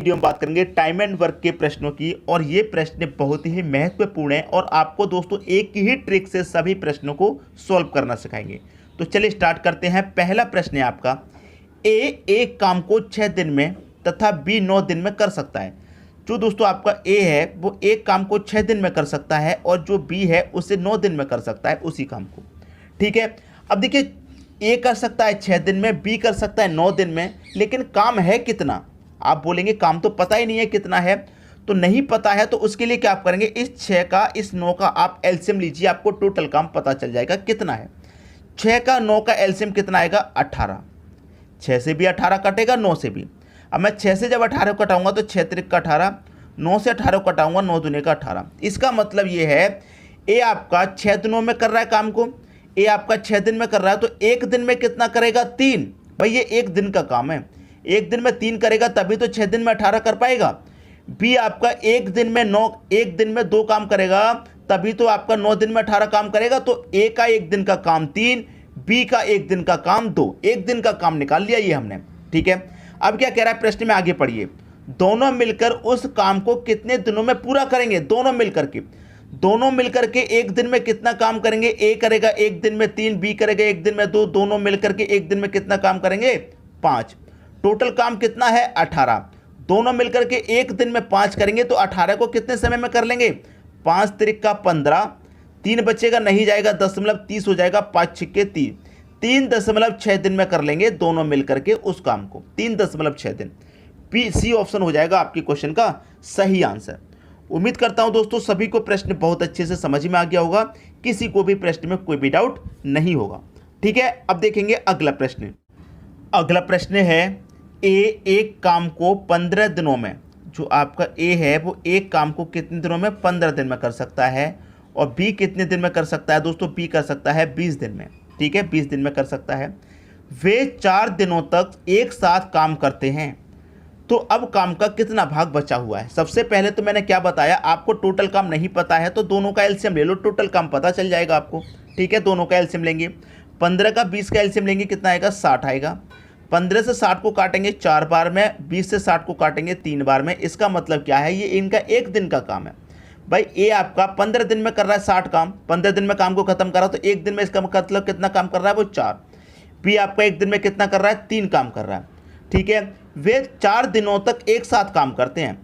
Video में बात करेंगे टाइम एंड वर्क के प्रश्नों की, और ये प्रश्न बहुत ही महत्वपूर्ण है और आपको दोस्तों एक ही ट्रिक से सभी प्रश्नों को सॉल्व करना सिखाएंगे। तो चलिए स्टार्ट करते हैं। पहला प्रश्न है आपका, ए एक काम को 6 दिन में तथा बी 9 दिन में कर सकता है। जो दोस्तों आपका ए है वो एक काम को 6 दिन में कर सकता है और जो बी है उसे 9 दिन में कर सकता है उसी काम को। ठीक है, अब देखिए ए कर सकता है 6 दिन में, बी कर सकता है 9 दिन में, लेकिन काम है कितना? आप बोलेंगे काम तो पता ही नहीं है कितना है, तो नहीं पता है तो उसके लिए क्या आप करेंगे, इस 6 का इस 9 का आप एलसीएम लीजिए, आपको टोटल काम पता चल जाएगा कितना है। 6 का 9 का एलसीएम कितना आएगा, 18। 6 से भी 18 कटेगा, 9 से भी। अब मैं 6 से जब 18 कटाऊंगा तो 6 त्रिक का 18, 9 से 18 कटाऊंगा 9 दूने का 18। इसका मतलब ये है ए आपका 6 दिनों में कर रहा है काम को, ए आपका 6 दिन में कर रहा है, तो एक दिन में कितना करेगा, 3। भाई ये एक दिन का काम है, एक दिन में 3 करेगा तभी तो 6 दिन में 18 कर पाएगा। बी आपका एक दिन में 9, एक दिन में 2 काम करेगा तभी तो आपका 9 दिन में 18 काम करेगा। तो ए का एक दिन का काम 3, बी का एक दिन का काम 2, एक दिन का काम निकाल लिया ये हमने। ठीक है, अब क्या कह रहा है प्रश्न में, आगे पढ़िए। दोनों मिलकर उस काम को कितने दिनों में पूरा करेंगे? दोनों मिलकर के एक दिन में कितना काम करेंगे? ए करेगा एक दिन में 3, बी करेगा एक दिन में 2, दोनों मिलकर के एक दिन में कितना काम करेंगे, 5। टोटल काम कितना है, 18। दोनों मिलकर के एक दिन में 5 करेंगे तो 18 को कितने समय में कर लेंगे, 5 त्रिक का 15, 3 बचेगा नहीं जाएगा, 10.30 हो जाएगा, 5 छिक्के 30, 3.6 दिन में कर लेंगे दोनों मिलकर के उस काम को, 3.6 दिन। बी सी ऑप्शन हो जाएगा आपके क्वेश्चन का सही आंसर। उम्मीद करता हूं दोस्तों सभी को प्रश्न बहुत अच्छे से समझ में आ गया होगा, किसी को भी प्रश्न में कोई भी डाउट नहीं होगा। ठीक है, अब देखेंगे अगला प्रश्न। अगला प्रश्न है, ए एक काम को 15 दिनों में, जो आपका ए है वो एक काम को कितने दिनों में, 15 दिन में कर सकता है, और बी कितने दिन में कर सकता है दोस्तों, बी कर सकता है 20 दिन में। ठीक है, 20 दिन में कर सकता है। वे 4 दिनों तक एक साथ काम करते हैं, तो अब काम का कितना भाग बचा हुआ है? सबसे पहले तो मैंने क्या बताया, आपको टोटल काम नहीं पता है तो दोनों का एलसीएम ले लो, टोटल काम पता चल जाएगा आपको। ठीक है, दोनों का एलसीएम लेंगे, 15 का 20 का एलसीएम लेंगे, कितना आएगा, 60 आएगा। 15 से 60 को काटेंगे 4 बार में, 20 से 60 को काटेंगे 3 बार में। इसका मतलब क्या है, ये इनका एक दिन का काम है। भाई ए आपका 15 दिन में कर रहा है 60 काम, 15 दिन में काम को खत्म कर रहा है, तो एक दिन में इसका मतलब कितना काम कर रहा है, वो 4। बी आपका एक दिन में कितना कर रहा है, 3 काम कर रहा है। ठीक है, वे 4 दिनों तक एक साथ काम करते हैं,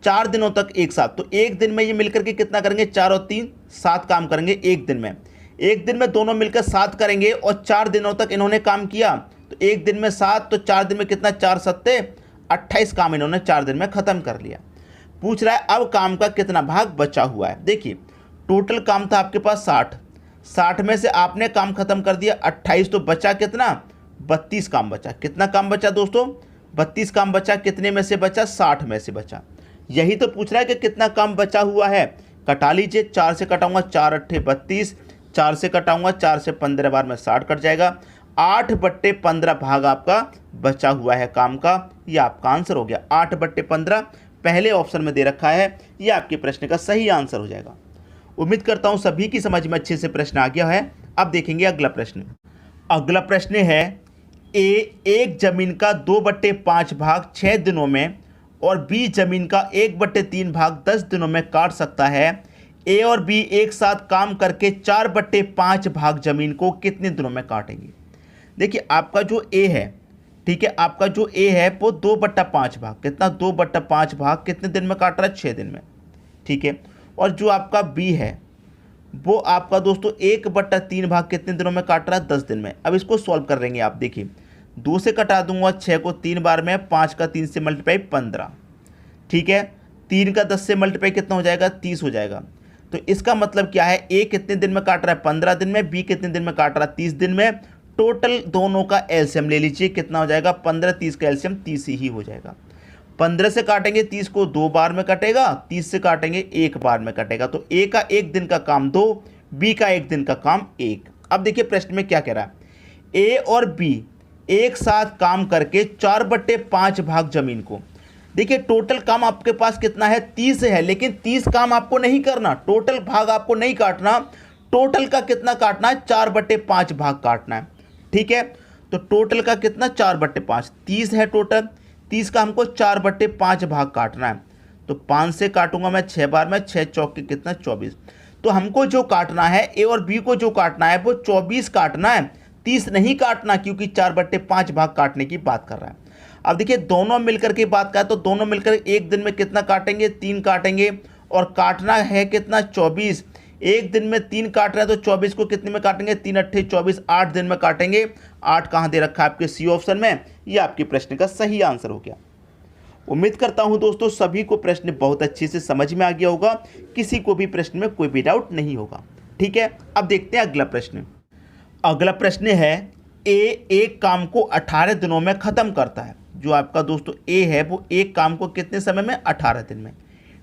4 दिनों तक एक साथ, तो एक दिन में ये मिलकर के कितना करेंगे, 4 और 3 7 काम करेंगे एक दिन में। एक दिन में दोनों मिलकर 7 करेंगे और 4 दिनों तक इन्होंने काम किया, तो एक दिन में 7, तो 4 दिन में कितना, 4 सत्ते 28 काम इन्होंने 4 दिन में खत्म कर लिया। पूछ रहा है अब काम का कितना भाग बचा हुआ है। देखिए टोटल काम था आपके पास 60, 60 में से आपने काम खत्म कर दिया 28, तो बचा कितना, 32 काम बचा। कितना काम बचा दोस्तों, 32 काम बचा। कितने में से बचा, 60 में से बचा। यही तो पूछ रहा है कि कितना काम बचा हुआ है। कटा लीजिए, 4 से कटाऊंगा 4 अट्ठे 32, 4 से कटाऊंगा 4 से 15 बार में 60 कट जाएगा, 8/15 भाग आपका बचा हुआ है काम का। यह आपका आंसर हो गया, 8/15 पहले ऑप्शन में दे रखा है, यह आपके प्रश्न का सही आंसर हो जाएगा। उम्मीद करता हूं सभी की समझ में अच्छे से प्रश्न आ गया है। अब देखेंगे अगला प्रश्न। अगला प्रश्न है, ए एक जमीन का 2/5 भाग 6 दिनों में और बी जमीन का 1/3 भाग 10 दिनों में काट सकता है। ए और बी एक साथ काम करके 4/5 भाग जमीन को कितने दिनों में काटेंगे? देखिए आपका जो ए है, ठीक है, आपका जो ए है वो 2/5 भाग, कितना, 2/5 भाग कितने दिन में काट रहा है, 6 दिन में। ठीक है, और जो आपका बी है वो आपका दोस्तों 1/3 भाग कितने दिनों में काट रहा है, 10 दिन में। अब इसको सॉल्व कर लेंगे आप। देखिए 2 से कटा दूंगा 6 को 3 बार में, 5 का 3 से मल्टीप्लाई 15। ठीक है, 3 का 10 से मल्टीप्लाई कितना हो जाएगा, 30 हो जाएगा। तो इसका मतलब क्या है, ए कितने दिन में काट रहा है, 15 दिन में, बी कितने दिन में काट रहा है, 30 दिन में। टोटल दोनों का एलसीएम ले लीजिए, कितना हो जाएगा, 15 30 का एलसीएम 30 ही हो जाएगा। 15 से काटेंगे 30 को 2 बार में कटेगा, 30 से काटेंगे 1 बार में कटेगा। तो ए का एक दिन का काम 2, बी का एक दिन का काम 1। अब देखिए प्रश्न में क्या कह रहा है, ए और बी एक साथ काम करके 4/5 भाग जमीन को। देखिए टोटल काम आपके पास कितना है, 30 है, लेकिन 30 काम आपको नहीं करना, टोटल भाग आपको नहीं काटना। टोटल का कितना काटना है, 4/5 भाग काटना है। ठीक है, तो टोटल का कितना, 4/5, 30 है टोटल, 30 का हमको 4/5 भाग काटना है। तो 5 से काटूंगा मैं 6 बार में, 6 चौक के कितना 24। तो हमको जो काटना है, ए और बी को जो काटना है वो 24 काटना है, 30 नहीं काटना, क्योंकि 4/5 भाग काटने की बात कर रहा है। अब देखिए दोनों मिलकर के बात करें तो दोनों मिलकर एक दिन में कितना काटेंगे, 3 काटेंगे, और काटना है कितना 24। एक दिन में 3 काट रहे हैं तो 24 को कितने में काटेंगे, 3 अट्ठे 24, 8 दिन में काटेंगे। 8 कहाँ दे रखा है आपके सी ऑप्शन में, ये आपके प्रश्न का सही आंसर हो गया। उम्मीद करता हूं दोस्तों सभी को प्रश्न बहुत अच्छे से समझ में आ गया होगा, किसी को भी प्रश्न में कोई भी डाउट नहीं होगा। ठीक है, अब देखते हैं अगला प्रश्न। अगला प्रश्न है ए एक काम को 18 दिनों में खत्म करता है। जो आपका दोस्तों ए है वो एक काम को कितने समय में, 18 दिन में।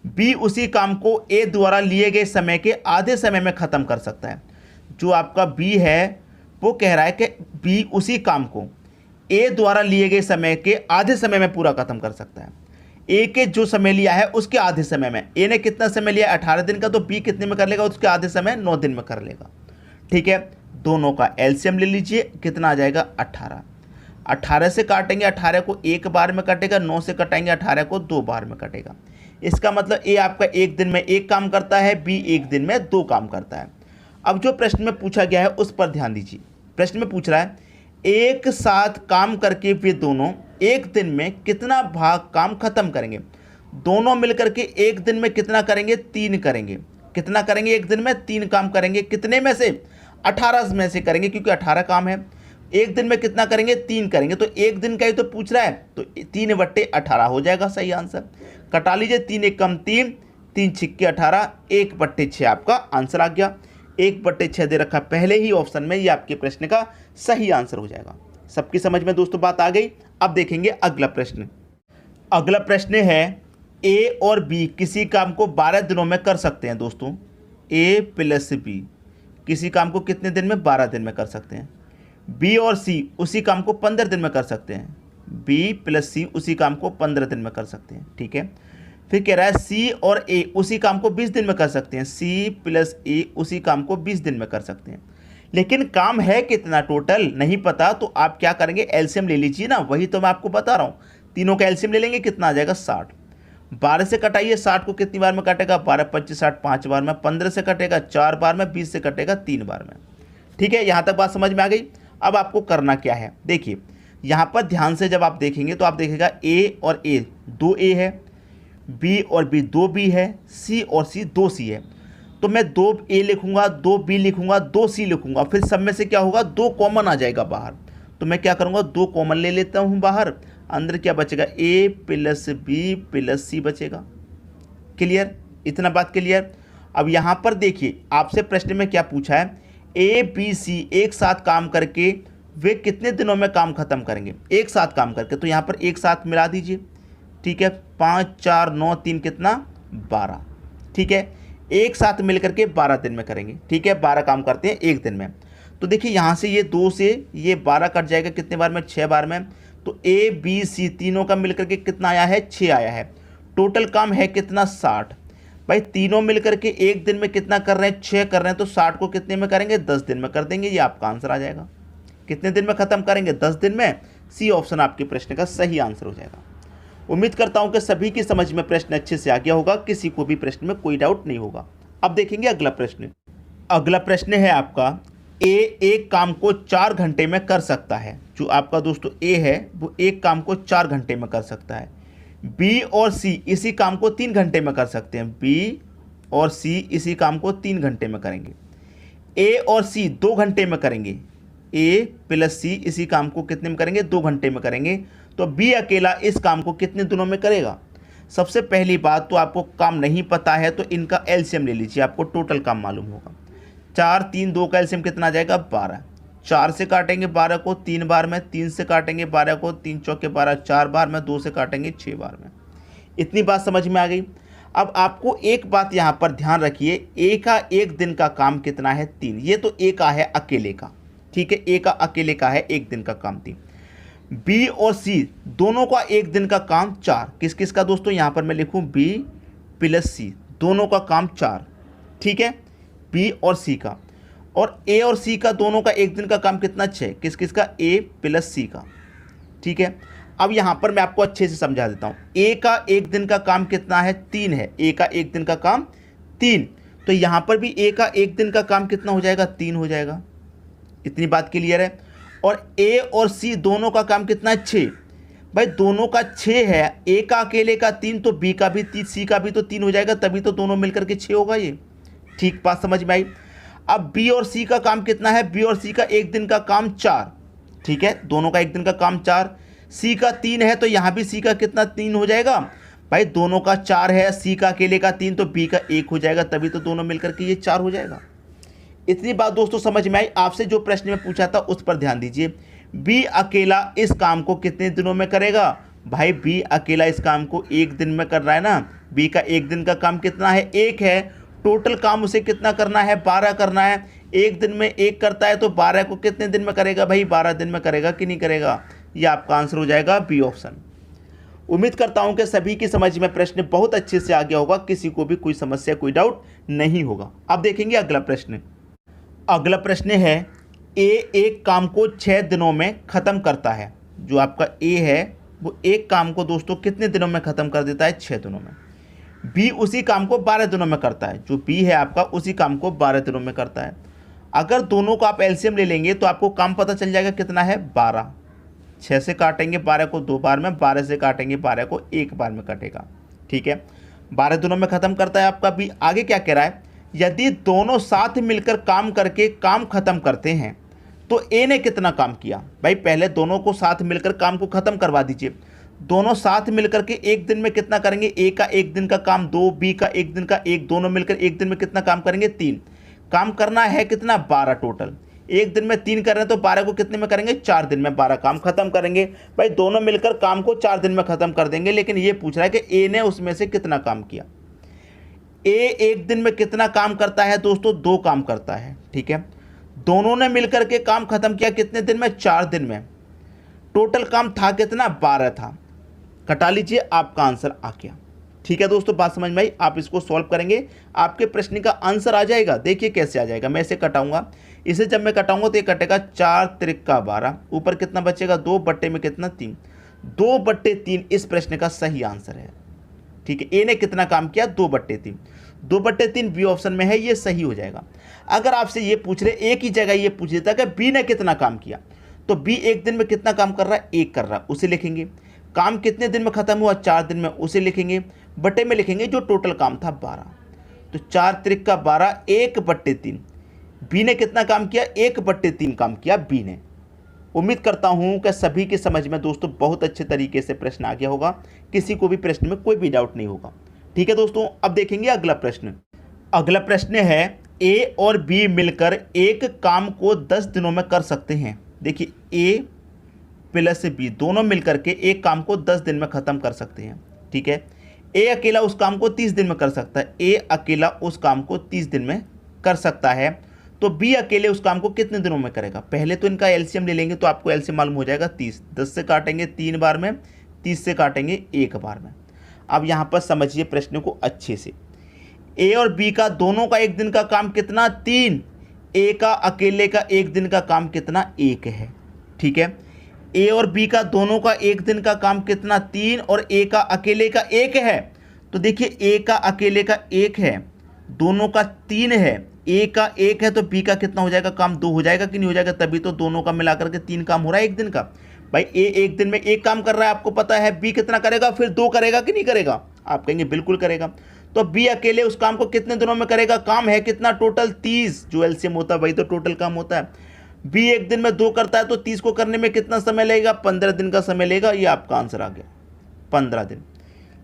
बी उसी काम को ए द्वारा लिए गए समय के आधे समय में खत्म कर सकता है। जो आपका बी है वो कह रहा है कि बी उसी काम को ए द्वारा लिए गए समय के आधे समय में पूरा खत्म कर सकता है। ए के जो समय लिया है उसके आधे समय में, ए ने कितना समय लिया 18 दिन का, तो बी कितने में कर लेगा, उसके आधे समय 9 दिन में कर लेगा। ठीक है, दोनों का एलसीएम ले लीजिए, कितना आ जाएगा 18। 18 से काटेंगे, 18 को एक बार में कटेगा, 9 से कटेंगे 18 को 2 बार में कटेगा। इसका मतलब ए आपका एक दिन में एक काम करता है, बी एक दिन में 2 काम करता है। अब जो प्रश्न में पूछा गया है उस पर ध्यान दीजिए। प्रश्न में पूछ रहा है एक साथ काम करके वे दोनों एक दिन में कितना भाग काम खत्म करेंगे। दोनों मिलकर के एक दिन में कितना करेंगे, 3 करेंगे। कितना करेंगे एक दिन में, 3 काम करेंगे। कितने में से, 18 में से करेंगे, क्योंकि 18 काम है। एक दिन में कितना करेंगे, 3 करेंगे। तो एक दिन का ही तो पूछ रहा है, तो 3/18 हो जाएगा सही आंसर। कटा लीजिए, 3 एक कम 3, 3 छिक्के 18, 1/6 आपका आंसर आ गया। 1/6 दे रखा पहले ही ऑप्शन में, ये आपके प्रश्न का सही आंसर हो जाएगा। सबकी समझ में दोस्तों बात आ गई। अब देखेंगे अगला प्रश्न। अगला प्रश्न है ए और बी किसी काम को 12 दिनों में कर सकते हैं। दोस्तों ए प्लस बी किसी काम को कितने दिन में, 12 दिन में कर सकते हैं। बी और सी उसी काम को 15 दिन में कर सकते हैं। बी प्लस सी उसी काम को 15 दिन में कर सकते हैं। ठीक है, फिर कह रहा है सी और ए उसी काम को 20 दिन में कर सकते हैं। सी प्लस ए उसी काम को 20 दिन में कर सकते हैं। लेकिन काम है कितना टोटल नहीं पता, तो आप क्या करेंगे, एलसीएम ले लीजिए ना, वही तो मैं आपको बता रहा हूँ। तीनों का एलसीएम ले लेंगे, कितना आ जाएगा 60। 12 से कटाइए, 60 को कितनी बार में काटेगा, 12 25 60 5 बार में। 15 से कटेगा 4 बार में, 20 से कटेगा 3 बार में। ठीक है, यहाँ तक बात समझ में आ गई। अब आपको करना क्या है, देखिए यहाँ पर ध्यान से जब आप देखेंगे तो आप देखेगा ए और ए 2 ए है, बी और बी 2 बी है, सी और सी 2 सी है। तो मैं 2 ए लिखूंगा, 2 बी लिखूंगा, 2 सी लिखूंगा, फिर सब में से क्या होगा, 2 कॉमन आ जाएगा बाहर। तो मैं क्या करूंगा, 2 कॉमन ले लेता हूं बाहर, अंदर क्या बचेगा, ए प्लस बी प्लस सी बचेगा। क्लियर, इतना बात क्लियर। अब यहाँ पर देखिए आपसे प्रश्न में क्या पूछा है, ए बी सी एक साथ काम करके वे कितने दिनों में काम खत्म करेंगे, एक साथ काम करके। तो यहाँ पर एक साथ मिला दीजिए। ठीक है, 5 4 9 3 कितना 12। ठीक है, एक साथ मिलकर के 12 दिन में करेंगे। ठीक है, 12 काम करते हैं एक दिन में। तो देखिए यहाँ से ये 2 से ये 12 कट जाएगा, कितने बार में, 6 बार में। तो ए बी सी तीनों का मिलकर के कितना आया है, 6 आया है। टोटल काम है कितना 60। भाई तीनों मिलकर के एक दिन में कितना कर रहे हैं, 6 कर रहे हैं। तो 60 को कितने में करेंगे, 10 दिन में कर देंगे। ये आपका आंसर आ जाएगा। कितने दिन में खत्म करेंगे, 10 दिन में। सी ऑप्शन आपके प्रश्न का सही आंसर हो जाएगा। उम्मीद करता हूं कि सभी की समझ में प्रश्न अच्छे से आ गया होगा, किसी को भी प्रश्न में कोई डाउट नहीं होगा। अब देखेंगे अगला प्रश्न। अगला प्रश्न है आपका ए एक काम को 4 घंटे में कर सकता है। जो आपका दोस्तों ए है वो एक काम को 4 घंटे में कर सकता है। बी और सी इसी काम को 3 घंटे में कर सकते हैं। बी और सी इसी काम को 3 घंटे में करेंगे। ए और सी 2 घंटे में करेंगे। ए प्लस सी इसी काम को कितने में करेंगे, 2 घंटे में करेंगे। तो बी अकेला इस काम को कितने दिनों में करेगा। सबसे पहली बात तो आपको काम नहीं पता है तो इनका एलसीएम ले लीजिए, आपको टोटल काम मालूम होगा। 4 3 2 का एलसीएम कितना आ जाएगा 12। 4 से काटेंगे 12 को 3 बार में, 3 से काटेंगे 12 को 3 चौके 12 4 बार में, 2 से काटेंगे 6 बार में। इतनी बात समझ में आ गई। अब आपको एक बात यहाँ पर ध्यान रखिए, ए का एक दिन का काम कितना है 3। ये तो ए का है अकेले का। ठीक है, ए का अकेले का है एक दिन का काम 3। बी और सी दोनों का एक दिन का काम 4। किस किस का दोस्तों, यहाँ पर मैं लिखूं बी प्लस सी दोनों का काम 4। ठीक है, बी और सी का। और ए और सी का दोनों का एक दिन का काम कितना 6। किस किस का, ए प्लस सी का। ठीक है, अब यहाँ पर मैं आपको अच्छे से समझा देता हूँ। ए का एक दिन का काम कितना है? 3 है। ए का एक दिन का काम 3, तो यहाँ पर भी ए का एक दिन का काम कितना हो जाएगा? 3 हो जाएगा। इतनी बात क्लियर है। और ए और सी दोनों का काम कितना है? 6। भाई दोनों का 6 है, ए का अकेले का 3, तो बी का भी 3, सी का भी तो 3 हो जाएगा, तभी तो दोनों मिलकर के 6 होगा। ये ठीक बात समझ में आई। अब बी और सी का काम कितना है? बी और सी का एक दिन का काम 4, ठीक है, दोनों का एक दिन का काम 4। सी का 3 है, तो यहाँ भी सी का कितना 3 हो जाएगा? भाई दोनों का 4 है, सी का अकेले का 3, तो बी का 1 हो जाएगा, तभी तो दोनों मिलकर के ये 4 हो जाएगा। इतनी बात दोस्तों समझ में आई। आपसे जो प्रश्न में पूछा था उस पर ध्यान दीजिए। बी अकेला इस काम को कितने दिनों में करेगा? भाई बी अकेला इस काम को 1 दिन में कर रहा है ना। बी का एक दिन का काम कितना है? 1 है। टोटल काम उसे कितना करना है? 12 करना है। एक दिन में 1 करता है, तो 12 को कितने दिन में करेगा? भाई 12 दिन में करेगा कि नहीं करेगा? ये आपका आंसर हो जाएगा बी ऑप्शन। उम्मीद करता हूं कि सभी की समझ में प्रश्न बहुत अच्छे से आ गया होगा, किसी को भी कोई समस्या कोई डाउट नहीं होगा। अब देखेंगे अगला प्रश्न। अगला प्रश्न है, ए एक काम को 6 दिनों में ख़त्म करता है। जो आपका ए है वो एक काम को दोस्तों कितने दिनों में ख़त्म कर देता है? 6 दिनों में। बी उसी काम को 12 दिनों में करता है। जो बी है आपका उसी काम को 12 दिनों में करता है। अगर दोनों का आप एलसीएम ले लेंगे तो आपको काम पता चल जाएगा कितना है? 12। 6 से काटेंगे 12 को 2 बार में, 12 से काटेंगे 12 को 1 बार में कटेगा, ठीक है। 12 दिनों में ख़त्म करता है आपका बी। आगे क्या कह रहा है? यदि दोनों साथ मिलकर काम करके काम ख़त्म करते हैं तो ए ने कितना काम किया? भाई पहले दोनों को साथ मिलकर काम को ख़त्म करवा दीजिए। दोनों साथ मिलकर के एक दिन में कितना करेंगे? ए का एक दिन का काम 2, बी का एक दिन का 1, दोनों मिलकर एक दिन में कितना काम करेंगे? 3। काम करना है कितना? 12 टोटल। एक दिन में 3 कर रहे हैं तो 12 को कितने में करेंगे? 4 दिन में 12 काम खत्म करेंगे। भाई दोनों मिलकर काम को 4 दिन में ख़त्म कर देंगे। लेकिन ये पूछ रहा है कि ए ने उसमें से कितना काम किया। ए एक दिन में कितना काम करता है दोस्तों? 2 काम करता है, ठीक है। दोनों ने मिलकर के काम खत्म किया कितने दिन में? 4 दिन में। टोटल काम था कितना? 12 था। कटा लीजिए, आपका आंसर आ गया। ठीक है दोस्तों, बात समझ में आई। आप इसको सॉल्व करेंगे, आपके प्रश्न का आंसर आ जाएगा। देखिए कैसे आ जाएगा। मैं इसे कटाऊंगा, इसे जब मैं कटाऊंगा तो ये कटेगा 4 त्रिका 12, ऊपर कितना बचेगा? 2 बट्टे में कितना? 3। 2/3 इस प्रश्न का सही आंसर है, ठीक है। ए ने कितना काम किया? 2/3। 2/3 बी ऑप्शन में है, ये सही हो जाएगा। अगर आपसे ये पूछ रहे, एक ही जगह ये पूछ लेता कि बी ने कितना काम किया, तो बी एक दिन में कितना काम कर रहा है? 1 कर रहा है, उसे लिखेंगे। काम कितने दिन में खत्म हुआ? 4 दिन में, उसे लिखेंगे। बटे में लिखेंगे जो टोटल काम था 12, तो 4 त्रिका 12, 1/3। बी ने कितना काम किया? 1/3 काम किया बी ने। उम्मीद करता हूं कि सभी के समझ में दोस्तों बहुत अच्छे तरीके से प्रश्न आ गया होगा, किसी को भी प्रश्न में कोई भी डाउट नहीं होगा। ठीक है दोस्तों, अब देखेंगे अगला प्रश्न। अगला प्रश्न है, ए और बी मिलकर एक काम को 10 दिनों में कर सकते हैं। देखिए ए प्लस बी दोनों मिलकर के एक काम को 10 दिन में ख़त्म कर सकते हैं, ठीक है। ए अकेला उस काम को 30 दिन में कर सकता है। ए अकेला उस काम को 30 दिन में कर सकता है, तो बी अकेले उस काम को कितने दिनों में करेगा? पहले तो इनका एलसीएम ले लेंगे तो आपको एलसीएम मालूम हो जाएगा 30। 10 से काटेंगे 3 बार में, 30 से काटेंगे 1 बार में। अब यहाँ पर समझिए प्रश्न को अच्छे से। ए और बी का दोनों का एक दिन का काम कितना? 3। ए का अकेले का एक दिन का काम कितना? 1 है, ठीक है। ए और बी का दोनों का एक दिन का काम कितना? 3, और ए का अकेले का 1 है। तो देखिए ए का अकेले का 1 है, दोनों का 3 है, ए का 1 है, तो बी का कितना हो जाएगा? काम 2 हो जाएगा कि नहीं हो जाएगा? तभी तो दोनों का मिलाकर के 3 काम हो रहा है एक दिन का। भाई ए एक दिन में 1 काम कर रहा है, आपको पता है। बी कितना करेगा? फिर 2 करेगा कि नहीं करेगा? आप कहेंगे बिल्कुल करेगा। तो बी अकेले उस काम को कितने दिनों में करेगा? काम है कितना? टोटल 30। जो एलसीएम होता है वही तो टोटल काम होता है। बी एक दिन में 2 करता है, तो 30 को करने में कितना समय लगेगा? 15 दिन का समय लेगा। ये आपका आंसर आ गया, 15 दिन।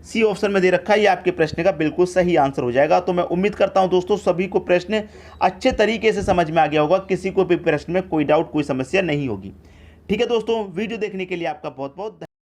सी ऑप्शन में दे रखा है, ये आपके प्रश्न का बिल्कुल सही आंसर हो जाएगा। तो मैं उम्मीद करता हूं दोस्तों सभी को प्रश्न अच्छे तरीके से समझ में आ गया होगा, किसी को भी प्रश्न में कोई डाउट कोई समस्या नहीं होगी। ठीक है दोस्तों, वीडियो देखने के लिए आपका बहुत बहुत